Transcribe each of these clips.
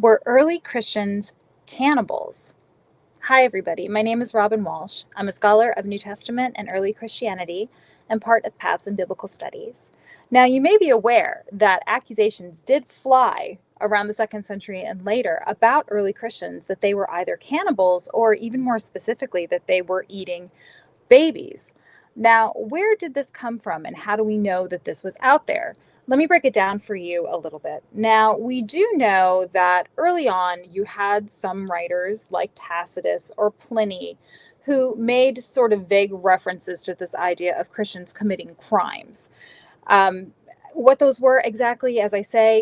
Were early Christians cannibals? Hi, everybody. My name is Robyn Walsh. I'm a scholar of New Testament and early Christianity and part of Paths in Biblical Studies. Now, you may be aware that accusations did fly around the second century and later about early Christians that they were either cannibals or, even more specifically, that they were eating babies. Now, where did this come from and how do we know that this was out there? Let me break it down for you a little bit. Now, we do know that early on you had some writers like Tacitus or Pliny who made sort of vague references to this idea of Christians committing crimes. Um, what those were exactly, as I say,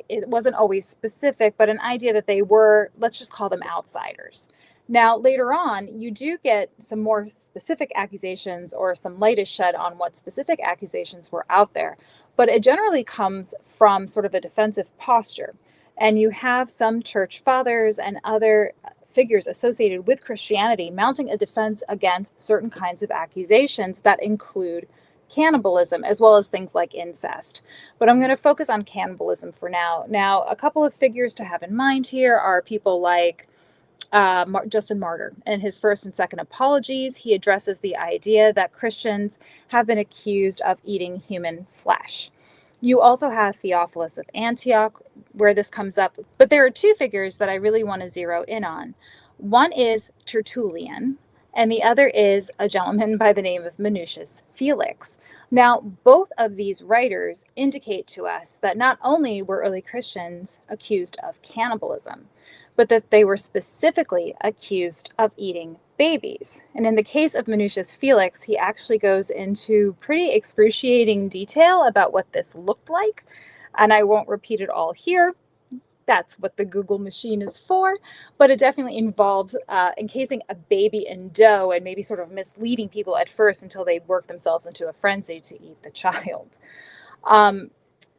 it wasn't always specific, but an idea that they were, let's just call them outsiders. Now, later on, you do get some more specific accusations or some light is shed on what specific accusations were out there, but it generally comes from sort of a defensive posture. And you have some church fathers and other figures associated with Christianity mounting a defense against certain kinds of accusations that include cannibalism, as well as things like incest. But I'm going to focus on cannibalism for now. Now, a couple of figures to have in mind here are people like Justin Martyr. In his first and second apologies, he addresses the idea that Christians have been accused of eating human flesh. You also have Theophilus of Antioch, where this comes up. But there are two figures that I really want to zero in on. One is Tertullian, and the other is a gentleman by the name of Minucius Felix. Now, both of these writers indicate to us that not only were early Christians accused of cannibalism, but that they were specifically accused of eating babies. And in the case of Minucius Felix, he actually goes into pretty excruciating detail about what this looked like. And I won't repeat it all here. That's what the Google machine is for, but it definitely involves encasing a baby in dough and maybe sort of misleading people at first until they work themselves into a frenzy to eat the child.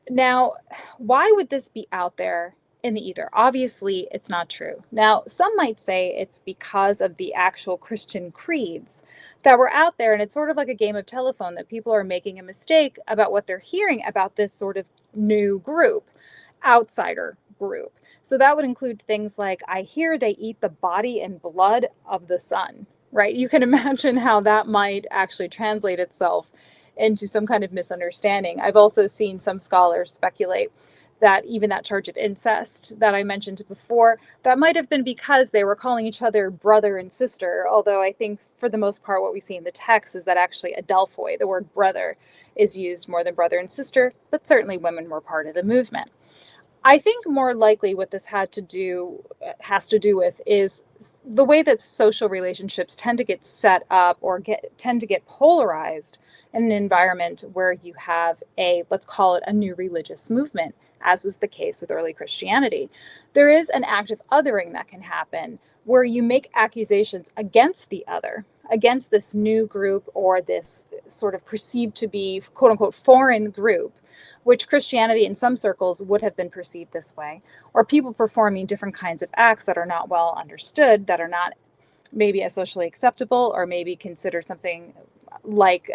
Now, why would this be out there in the ether? Obviously, it's not true. Now, some might say it's because of the actual Christian creeds that were out there, and it's sort of like a game of telephone that people are making a mistake about what they're hearing about this sort of new group, outsider group. So that would include things like, I hear they eat the body and blood of the sun, right? You can imagine how that might actually translate itself into some kind of misunderstanding. I've also seen some scholars speculate that even that charge of incest that I mentioned before, that might have been because they were calling each other brother and sister, although I think for the most part what we see in the text is that actually adelphoi, the word brother, is used more than brother and sister, but certainly women were part of the movement. I think more likely what this has to do with is the way that social relationships tend to get set up or tend to get polarized in an environment where you have let's call it a new religious movement, as was the case with early Christianity. There is an act of othering that can happen where you make accusations against the other, against this new group or this sort of perceived to be quote unquote foreign group, which Christianity in some circles would have been perceived this way, or people performing different kinds of acts that are not well understood, that are not maybe as socially acceptable, or maybe considered something like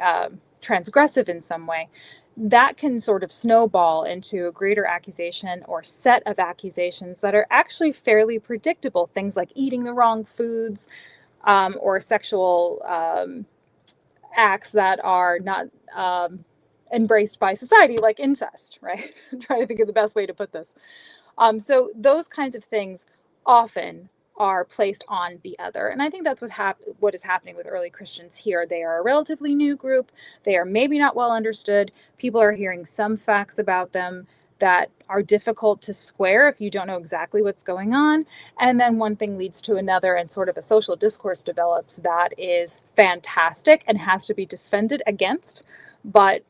transgressive in some way. That can sort of snowball into a greater accusation or set of accusations that are actually fairly predictable. Things like eating the wrong foods or sexual acts that are not embraced by society, like incest, right? I'm trying to think of the best way to put this. So those kinds of things often are placed on the other. And I think that's what is happening with early Christians here. They are a relatively new group. They are maybe not well understood. People are hearing some facts about them that are difficult to square if you don't know exactly what's going on. And then one thing leads to another, and sort of a social discourse develops that is fantastic and has to be defended against, but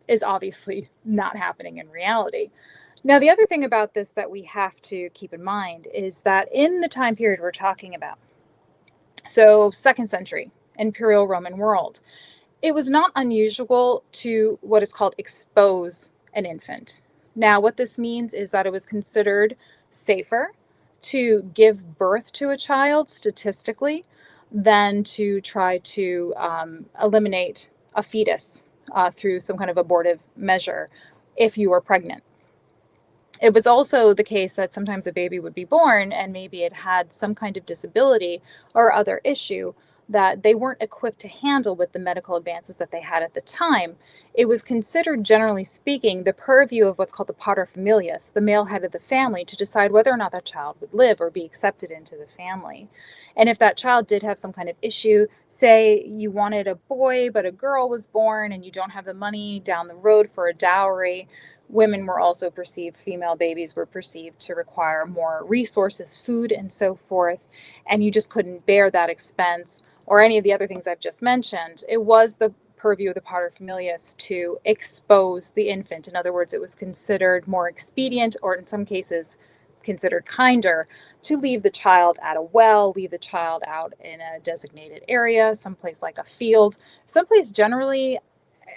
is obviously not happening in reality. Now, the other thing about this that we have to keep in mind is that in the time period we're talking about, so 2nd century, Imperial Roman world, it was not unusual to what is called expose an infant. Now, what this means is that it was considered safer to give birth to a child statistically than to try to eliminate a fetus through some kind of abortive measure if you were pregnant. It was also the case that sometimes a baby would be born and maybe it had some kind of disability or other issue that they weren't equipped to handle with the medical advances that they had at the time. It was considered, generally speaking, the purview of what's called the paterfamilias, the male head of the family, to decide whether or not that child would live or be accepted into the family. And if that child did have some kind of issue, say you wanted a boy, but a girl was born and you don't have the money down the road for a dowry, women were also perceived, female babies were perceived to require more resources, food, and so forth, and you just couldn't bear that expense or any of the other things I've just mentioned. It was the purview of the paterfamilias to expose the infant. In other words, it was considered more expedient, or in some cases, considered kinder, to leave the child at a well, leave the child out in a designated area, someplace like a field, someplace generally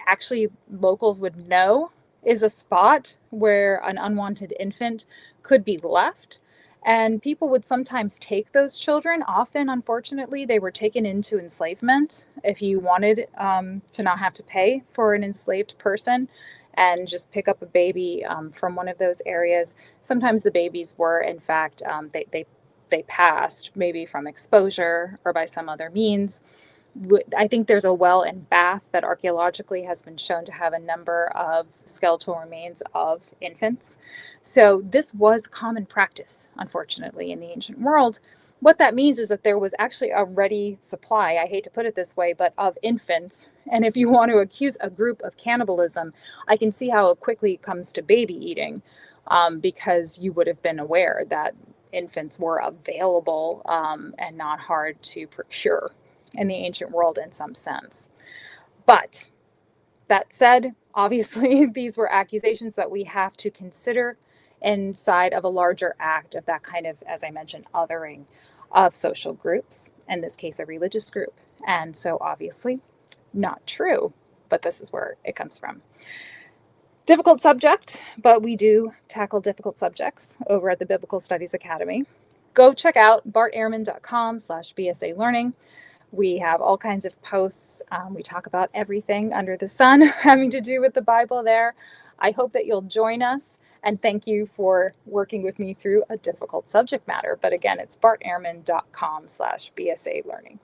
actually locals would know is a spot where an unwanted infant could be left. And people would sometimes take those children. Often, unfortunately, they were taken into enslavement if you wanted to not have to pay for an enslaved person and just pick up a baby from one of those areas. Sometimes the babies were, in fact, they passed maybe from exposure or by some other means. I think there's a well in Bath that archaeologically has been shown to have a number of skeletal remains of infants. So this was common practice, unfortunately, in the ancient world. What that means is that there was actually a ready supply, I hate to put it this way, but of infants. And if you want to accuse a group of cannibalism, I can see how it quickly comes to baby eating, because you would have been aware that infants were available and not hard to procure in the ancient world in some sense. But that said, obviously, these were accusations that we have to consider inside of a larger act of that kind of, as I mentioned, othering of social groups, in this case, a religious group. And so obviously not true, but this is where it comes from. Difficult subject, but we do tackle difficult subjects over at the Biblical Studies Academy. Go check out bartehrman.com/BSA Learning. We have all kinds of posts. We talk about everything under the sun having to do with the Bible there. I hope that you'll join us, and thank you for working with me through a difficult subject matter. But again, it's bartehrman.com/BSA Learning.